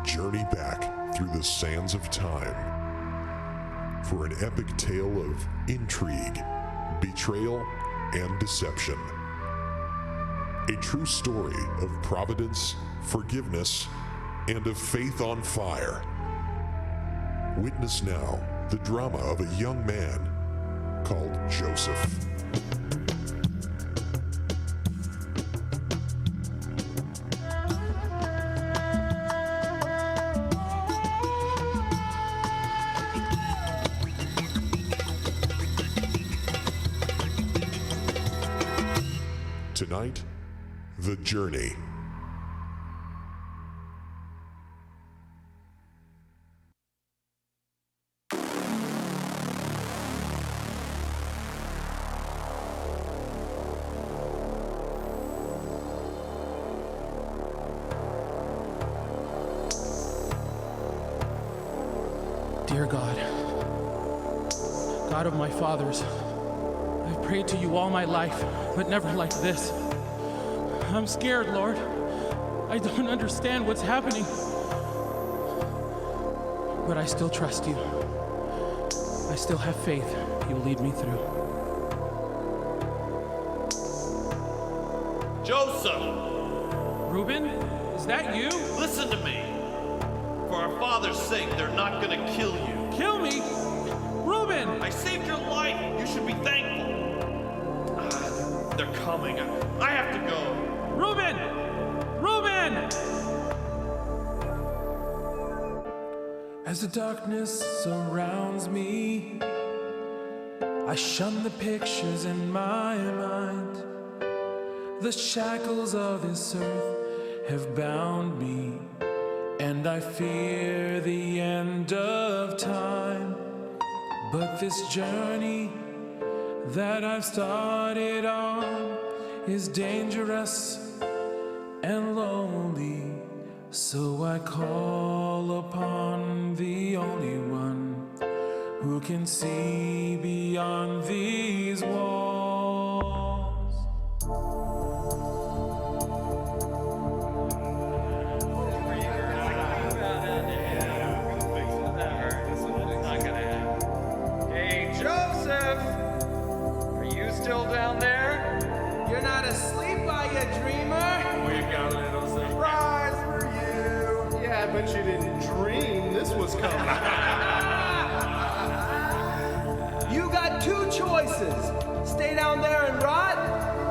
journey back through the sands of time for an epic tale of intrigue, betrayal, and deception. A true story of providence, forgiveness, and of faith on fire. Witness now the drama of a young man called Joseph. Tonight, The Journey. Dear God, God of my fathers, I've prayed to you all my life, but never like this. I'm scared, Lord. I don't understand what's happening. But I still trust you. I still have faith you'll lead me through. Joseph! Reuben, is that you? Listen to me. For our father's sake, they're not gonna kill you. Kill me? Reuben! I saved your life. You should be thankful. They're coming. I have to go. Reuben! Reuben! As the darkness surrounds me, I shun the pictures in my mind. The shackles of this earth have bound me, and I fear the end of time. But this journey that I've started on is dangerous and lonely, so I call upon the only one who can see beyond these walls. Hey, Joseph! Are you still down there? You're not asleep, are you, dreamer? We've got a little surprise for you. Yeah, but you didn't dream this was coming. You got two choices. Stay down there and rot,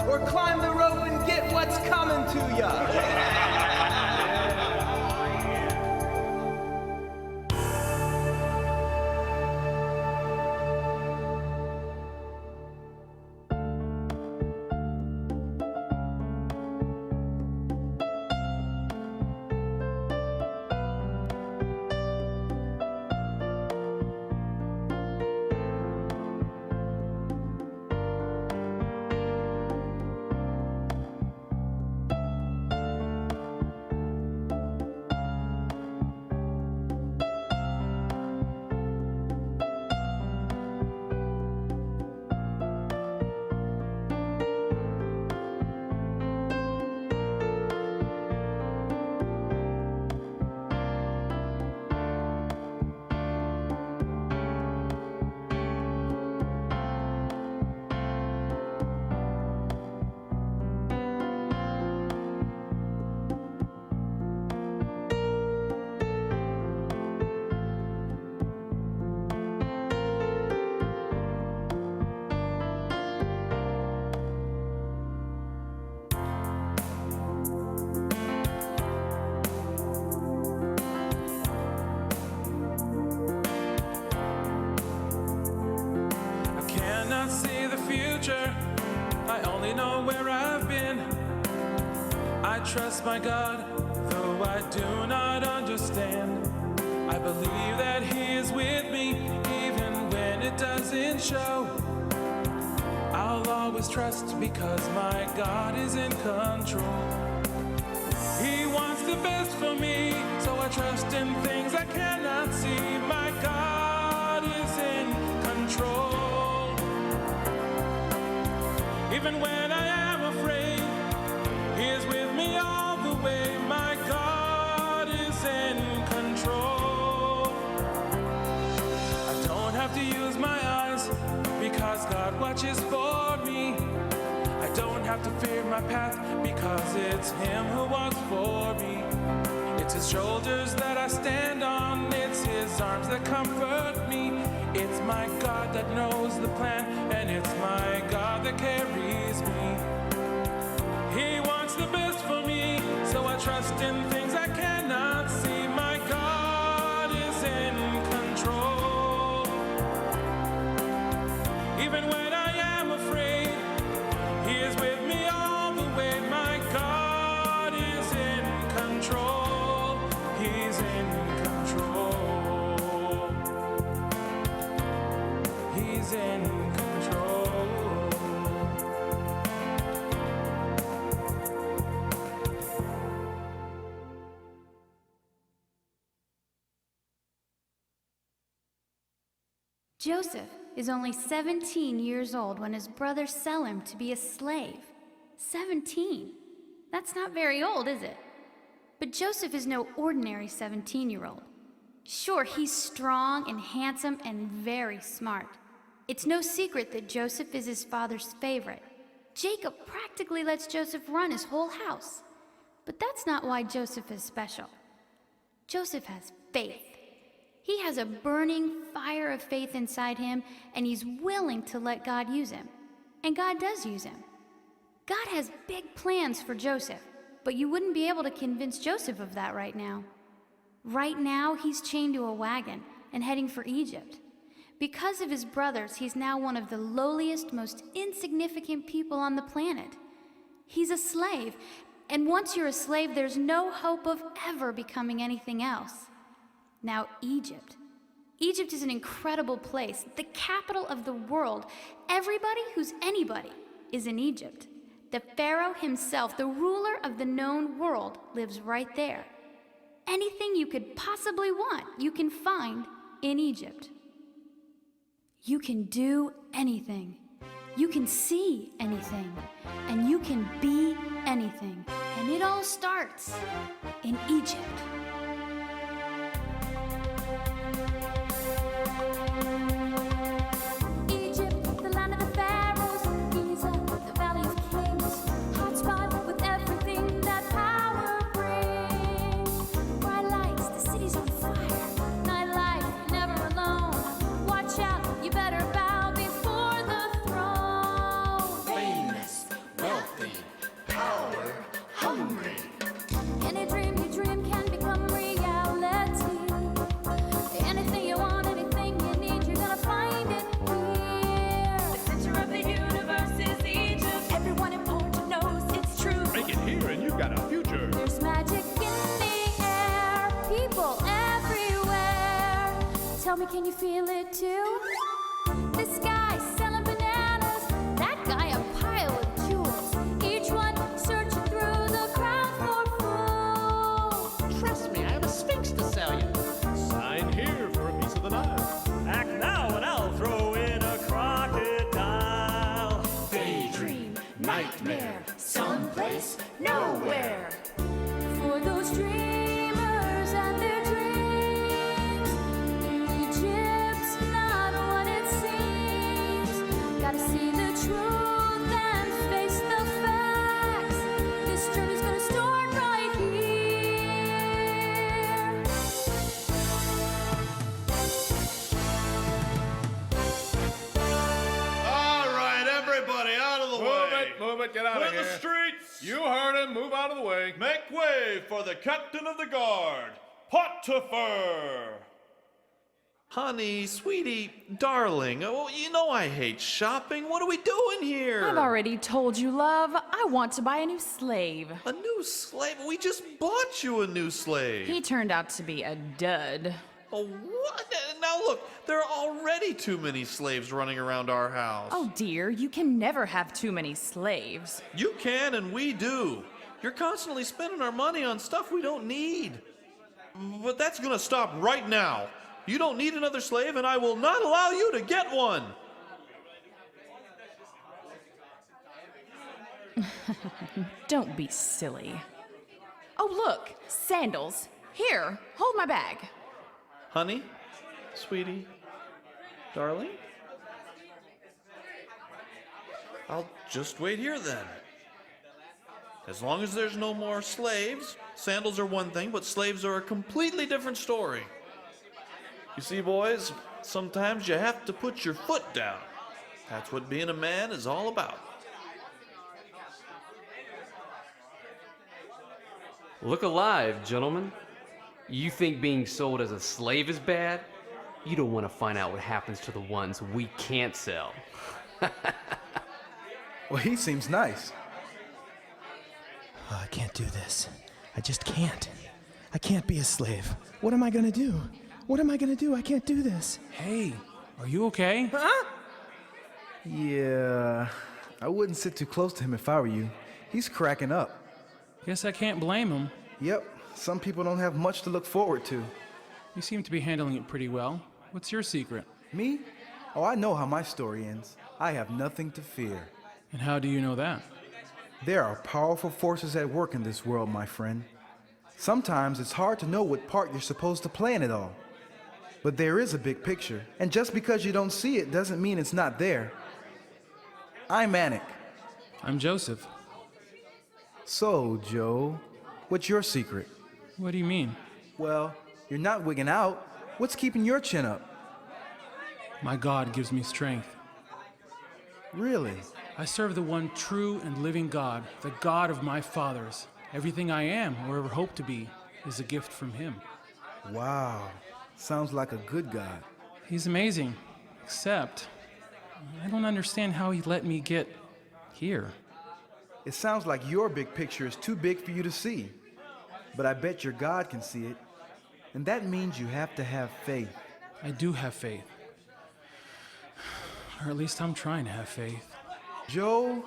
or climb the rope and get what's coming to ya. I only know where I've been. I trust my God, though I do not understand. I believe that He is with me, even when it doesn't show. I'll always trust because my God is in control. He wants the best for me, so I trust in things I cannot see. My God is in control. Even when I am afraid, He is with me all the way. My God is in control. watches for me. I don't have to fear my path because it's him who walks for me. It's his shoulders that I stand on, it's his arms that comfort me. It's my God that knows the plan, and it's my God that carries me. He wants the best for me, so I trust in things I cannot see. My God is in control. Even when I am afraid, he is with me all the way. My God is in control. He's in control. He's in control. Joseph is only 17 years old when his brothers sell him to be a slave. 17. That's not very old, is it? But Joseph is no ordinary 17-year-old. Sure, he's strong and handsome and very smart. It's no secret that Joseph is his father's favorite. Jacob practically lets Joseph run his whole house. But that's not why Joseph is special. Joseph has faith. He has a burning fire of faith inside him, and he's willing to let God use him. And God does use him. God has big plans for Joseph, but you wouldn't be able to convince Joseph of that right now. Right now, he's chained to a wagon and heading for Egypt. Because of his brothers, he's now one of the lowliest, most insignificant people on the planet. He's a slave, and once you're a slave, there's no hope of ever becoming anything else. Now, Egypt. Egypt is an incredible place, the capital of the world. Everybody who's anybody is in Egypt. The Pharaoh himself, the ruler of the known world, lives right there. Anything you could possibly want, you can find in Egypt. You can do anything. You can see anything. And you can be anything. And it all starts in Egypt. Tell me, can you feel it too? This guy selling bananas, that guy a pile of jewels. Each one searching through the crowd for food. Trust me, I have a sphinx to sell you. Sign here for a piece of the Nile. Act now and I'll throw in a crocodile. Daydream, nightmare, someplace, nowhere. For those dreamers and their dreams, Egypt's not what it seems. Gotta see the truth and face the facts. This journey's gonna start right here. All right, everybody, out of the way. Move it, get out of Clear here. the streets. You heard him, move out of the way. Make way for the captain of the guard, Potiphar. Honey, sweetie, darling, oh, you know I hate shopping. What are we doing here? I've already told you, love. I want to buy a new slave. A new slave? We just bought you a new slave. He turned out to be a dud. Oh, what? Now look, there are already too many slaves running around our house. Oh dear, you can never have too many slaves. You can and we do. You're constantly spending our money on stuff we don't need. But that's gonna stop right now. You don't need another slave, and I will not allow you to get one. Don't be silly. Oh look, sandals. Here, hold my bag. Honey, sweetie, darling. I'll just wait here then. As long as there's no more slaves, sandals are one thing, but slaves are a completely different story. You see, boys, sometimes you have to put your foot down. That's what being a man is all about. Look alive, gentlemen. You think being sold as a slave is bad? You don't want to find out what happens to the ones we can't sell. Well, he seems nice. Oh, I can't do this. I just can't. I can't be a slave. What am I gonna do? What am I gonna do? I can't do this. Hey, are you okay? Huh? Yeah, I wouldn't sit too close to him if I were you. He's cracking up. Guess I can't blame him. Yep, some people don't have much to look forward to. You seem to be handling it pretty well. What's your secret? Me? Oh, I know how my story ends. I have nothing to fear. And how do you know that? There are powerful forces at work in this world, my friend. Sometimes it's hard to know what part you're supposed to play in it all. But there is a big picture, and just because you don't see it doesn't mean it's not there. I'm Anik. I'm Joseph. So, Joe, what's your secret? What do you mean? Well, you're not wigging out. What's keeping your chin up? My God gives me strength. Really? I serve the one true and living God, the God of my fathers. Everything I am or ever hope to be is a gift from Him. Wow. Sounds like a good God. He's amazing, except I don't understand how He let me get here. It sounds like your big picture is too big for you to see. But I bet your God can see it. And that means you have to have faith. I do have faith. Or at least I'm trying to have faith. Joe,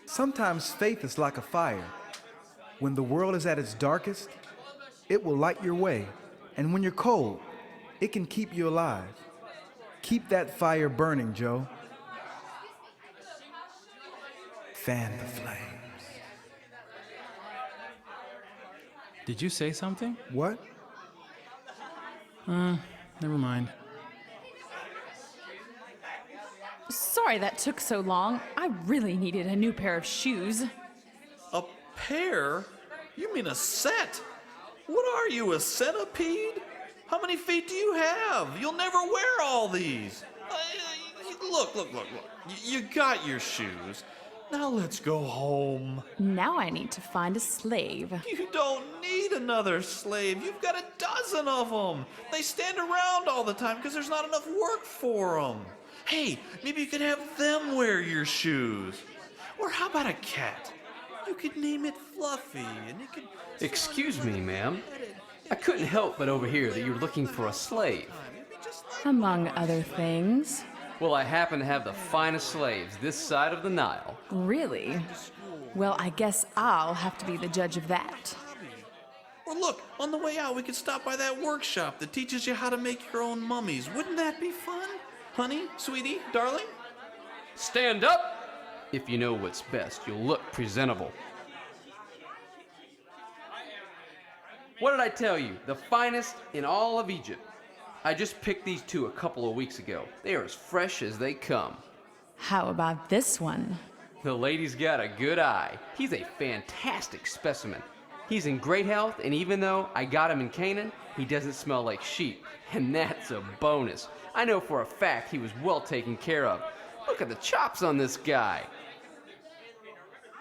sometimes faith is like a fire. When the world is at its darkest, it will light your way. And when you're cold, it can keep you alive. Keep that fire burning, Joe. Fan the flames. Did you say something? What? Never mind. Sorry that took so long. I really needed a new pair of shoes. A pair? You mean a set? What are you, a centipede? How many feet do you have? You'll never wear all these. Look. You got your shoes. Now let's go home. Now I need to find a slave. You don't need another slave. You've got a dozen of them. They stand around all the time because there's not enough work for them. Hey, maybe you could have them wear your shoes. Or how about a cat? You could name it Fluffy, and you could... Excuse me, ma'am. I couldn't help but overhear that you're looking for a slave. Among other things. Well, I happen to have the finest slaves this side of the Nile. Really? Well, I guess I'll have to be the judge of that. Or look, on the way out, we could stop by that workshop that teaches you how to make your own mummies. Wouldn't that be fun? Honey, sweetie, darling? Stand up! If you know what's best, you'll look presentable. What did I tell you? The finest in all of Egypt. I just picked these two a couple of weeks ago. They are as fresh as they come. How about this one? The lady's got a good eye. He's a fantastic specimen. He's in great health, and even though I got him in Canaan, he doesn't smell like sheep. And that's a bonus. I know for a fact he was well taken care of. Look at the chops on this guy.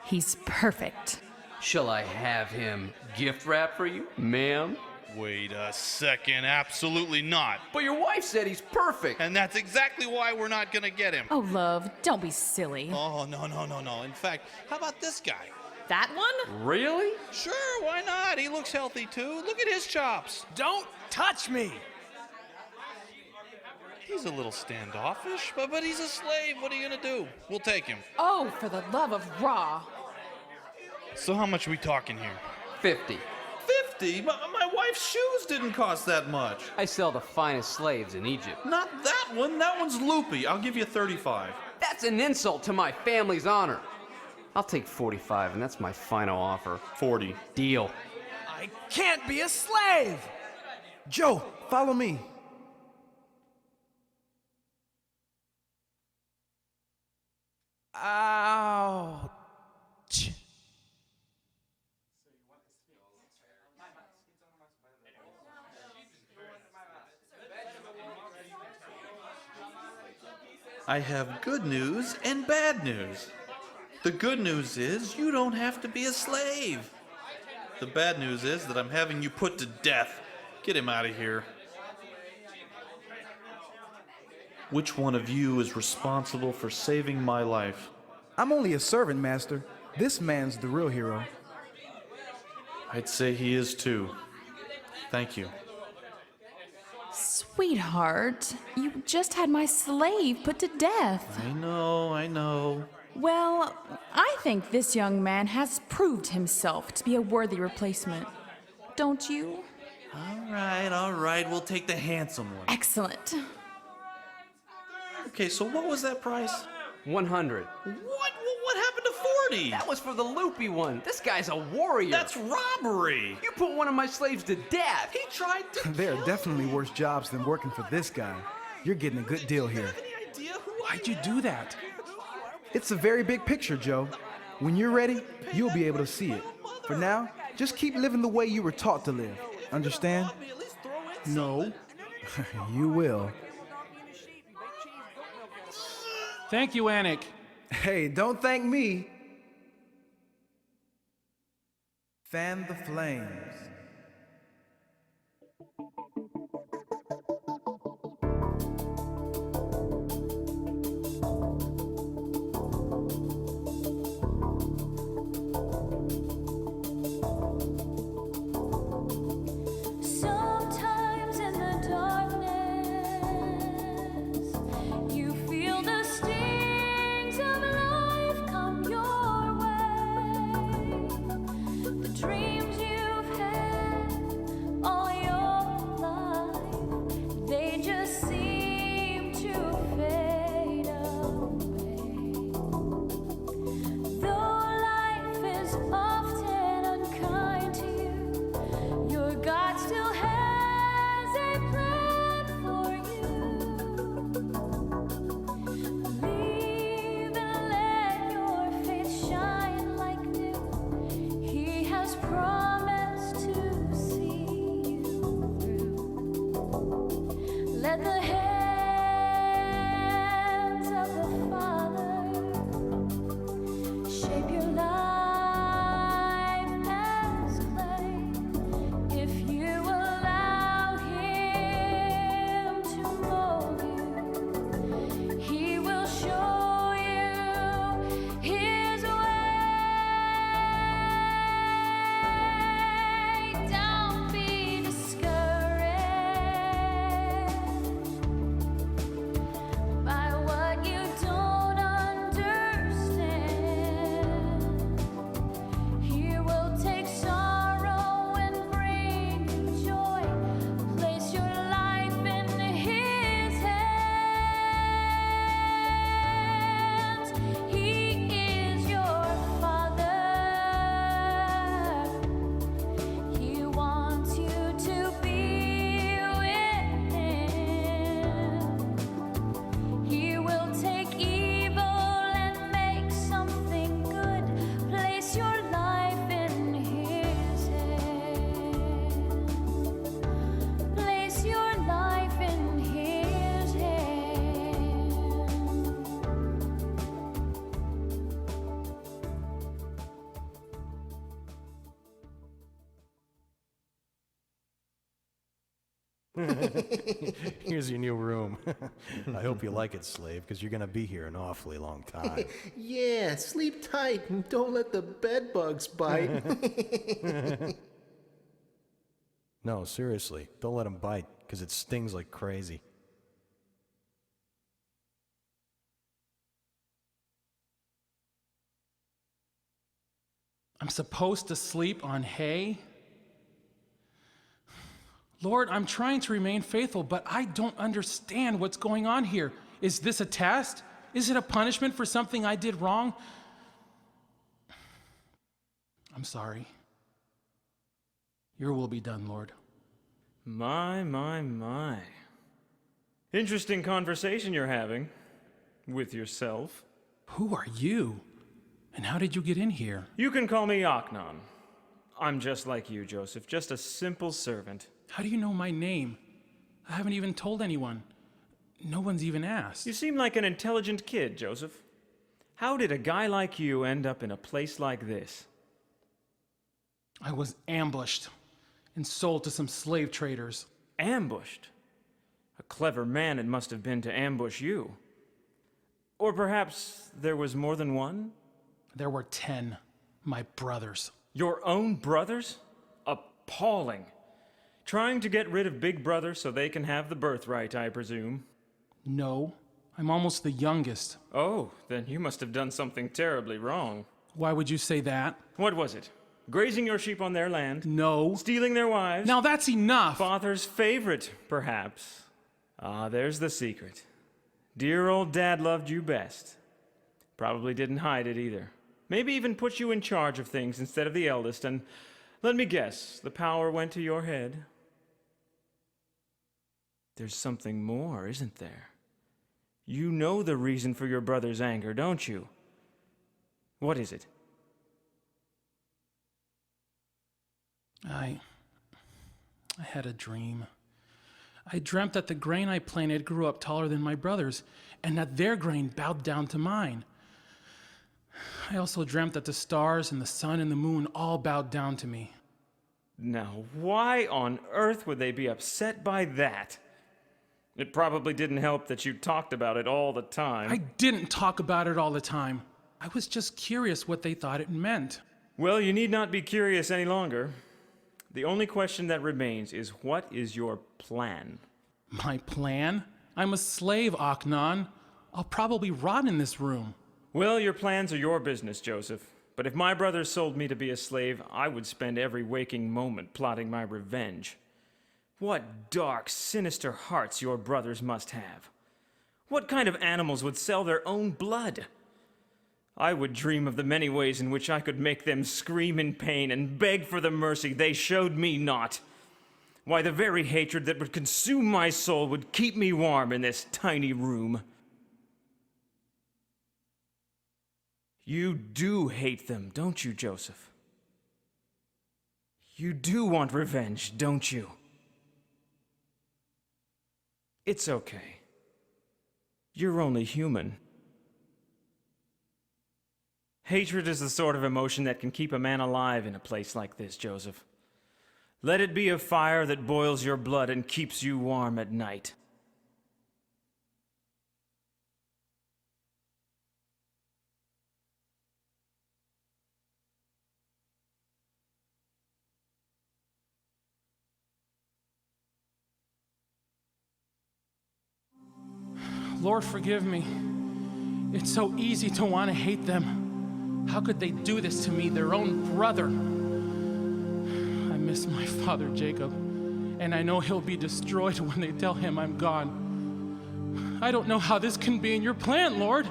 He's perfect. Shall I have him gift wrap for you, ma'am? Wait a second, absolutely not. But your wife said he's perfect. And that's exactly why we're not gonna get him. Oh, love, don't be silly. Oh, no. In fact, how about this guy? That one? Really? Sure, why not? He looks healthy too. Look at his chops. Don't touch me! He's a little standoffish, but he's a slave. What are you gonna do? We'll take him. Oh, for the love of Ra. So how much are we talking here? 50. 50? My wife's shoes didn't cost that much. I sell the finest slaves in Egypt. Not that one. That one's loopy. I'll give you 35. That's an insult to my family's honor. I'll take 45, and that's my final offer. 40. Deal. I can't be a slave! Joe, follow me. Ouch. I have good news and bad news. The good news is you don't have to be a slave. The bad news is that I'm having you put to death. Get him out of here. Which one of you is responsible for saving my life? I'm only a servant, Master. This man's the real hero. I'd say he is too. Thank you. Sweetheart, you just had my slave put to death. I know. Well, I think this young man has proved himself to be a worthy replacement. Don't you? All right, we'll take the handsome one. Excellent. Okay, so what was that price? 100. What happened to 40? That was for the loopy one. This guy's a warrior. That's robbery. You put one of my slaves to death. He tried to There are definitely worse jobs than working for this guy. You're getting a good deal here. Any idea who Why'd you do that? It's a very big picture, Joe. When you're ready, you'll be able to see it. For now, just keep living the way you were taught to live. Understand? No. You will. Thank you, Anik. Hey, don't thank me. Fan the flames. Sometimes in the darkness, you feel the stings of life come your way. The dreams you've had all your life, they just seem to fade away. Though life is often unkind to you, your God still has a plan for you. Believe and let your faith shine like new. He has promised to see you through. Let the hands of the Father shape your life as clay. If you allow Him to mold you, He will show you His way. Don't be discouraged by what you don't understand. He will take sorrow and bring you joy. Place your life in His hands. He is your Father. He wants you to be with Him. He will take evil and make something good. Place your life in His hands. Place your life in His hands. Here's your new room. I hope you like it, slave, because you're going to be here an awfully long time. Yeah, sleep tight and don't let the bed bugs bite. No, seriously, don't let them bite, because it stings like crazy. I'm supposed to sleep on hay? Lord, I'm trying to remain faithful, but I don't understand what's going on here. Is this a test? Is it a punishment for something I did wrong? I'm sorry. Your will be done, Lord. My. Interesting conversation you're having with yourself. Who are you? And how did you get in here? You can call me Aknon. I'm just like you, Joseph, just a simple servant. How do you know my name? I haven't even told anyone. No one's even asked. You seem like an intelligent kid, Joseph. How did a guy like you end up in a place like this? I was ambushed and sold to some slave traders. Ambushed? A clever man it must have been to ambush you. Or perhaps there was more than one? There were 10, my brothers. Your own brothers? Appalling. Trying to get rid of Big Brother so they can have the birthright, I presume. No, I'm almost the youngest. Oh, then you must have done something terribly wrong. Why would you say that? What was it? Grazing your sheep on their land? No. Stealing their wives? Now that's enough! Father's favorite, perhaps. Ah, there's the secret. Dear old Dad loved you best. Probably didn't hide it either. Maybe even put you in charge of things instead of the eldest, and let me guess, the power went to your head. There's something more, isn't there? You know the reason for your brother's anger, don't you? What is it? I had a dream. I dreamt that the grain I planted grew up taller than my brothers, and that their grain bowed down to mine. I also dreamt that the stars and the sun and the moon all bowed down to me. Now, why on earth would they be upset by that? It probably didn't help that you talked about it all the time. I didn't talk about it all the time. I was just curious what they thought it meant. Well, you need not be curious any longer. The only question that remains is, what is your plan? My plan? I'm a slave, Aknon. I'll probably rot in this room. Well, your plans are your business, Joseph. But if my brothers sold me to be a slave, I would spend every waking moment plotting my revenge. What dark, sinister hearts your brothers must have. What kind of animals would sell their own blood? I would dream of the many ways in which I could make them scream in pain and beg for the mercy they showed me not. Why, the very hatred that would consume my soul would keep me warm in this tiny room. You do hate them, don't you, Joseph? You do want revenge, don't you? It's okay. You're only human. Hatred is the sort of emotion that can keep a man alive in a place like this, Joseph. Let it be a fire that boils your blood and keeps you warm at night. Lord, forgive me. It's so easy to want to hate them. How could they do this to me, their own brother? I miss my father, Jacob, and I know he'll be destroyed when they tell him I'm gone. I don't know how this can be in your plan, Lord,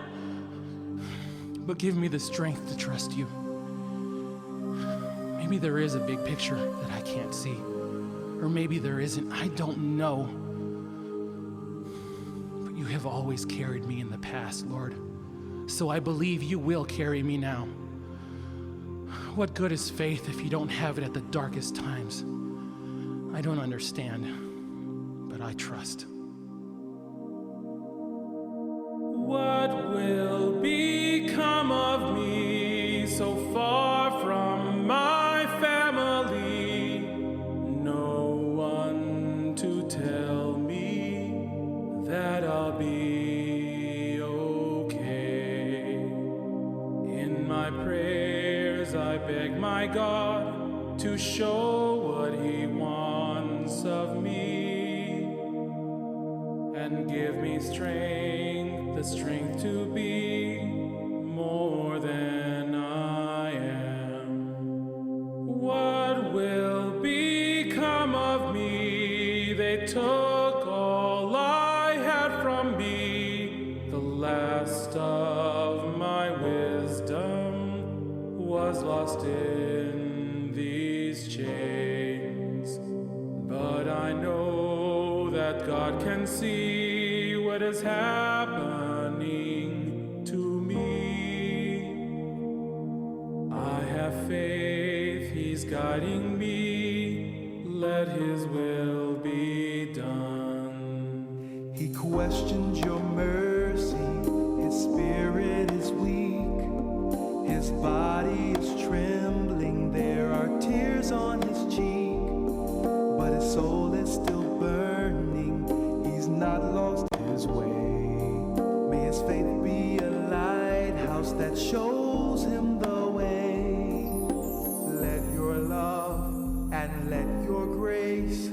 but give me the strength to trust you. Maybe there is a big picture that I can't see, or maybe there isn't. I don't know. You have always carried me in the past, Lord, so I believe you will carry me now. What good is faith if you don't have it at the darkest times? I don't understand, but I trust. What will become of me so far from my family? No one to tell me that I'll be okay. In my prayers I beg my God to show what he wants of me and give me strength, the strength to be more than I am. What will become of me? They took all I had from me. The last of my wisdom was lost in these chains. But I know that God can see what is happening to me. faith, he's guiding me. Let his will be done. He questions your mercy, his spirit is weak, his body is trembling, there are tears on his cheek, but his soul is still burning, he's not lost his way. May his faith be a lighthouse that shows him the way. Let your love and let your grace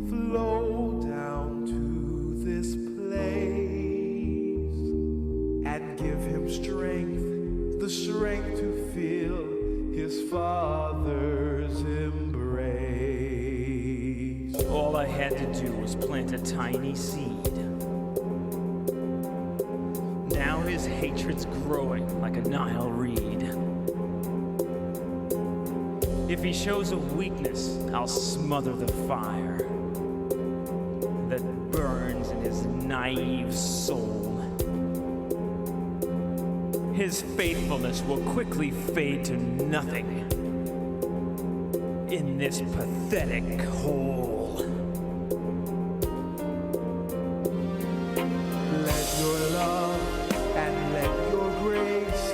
flow down to this place and give him strength, the strength to feel his Father's embrace. All I had to do was plant a tiny seed. Now his hatred's growing like a Nile reed. If he shows a weakness, I'll smother the fire that burns in his naive soul. His faithfulness will quickly fade to nothing in this pathetic hole. Let your love and let your grace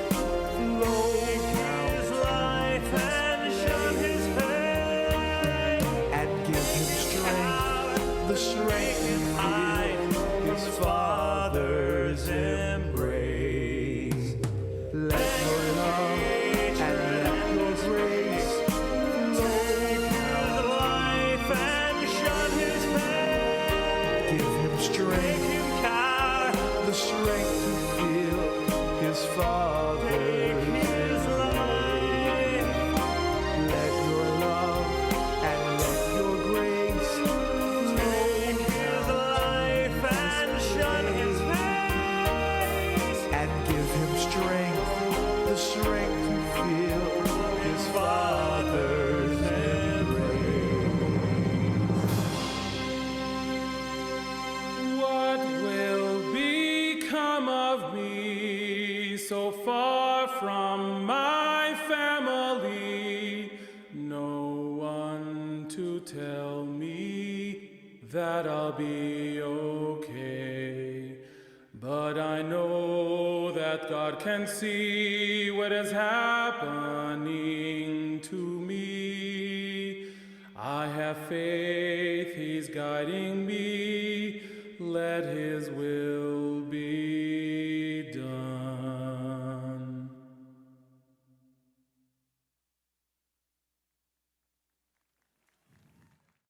flow down His life and shun his pain, and give him strength, the strength to feel his Father's embrace. Let your love and let your grace flow his life and shun his pain. give him strength, the strength to feel his Father's embrace. Let your love and let your grace flow His life and shun his face, and give him strength, the strength to feel his Father's embrace. What will become of me so far from my family? No one to tell me that I'll be okay. But I know that God can see what is happening to me. I have faith, he's guiding me. Let his will be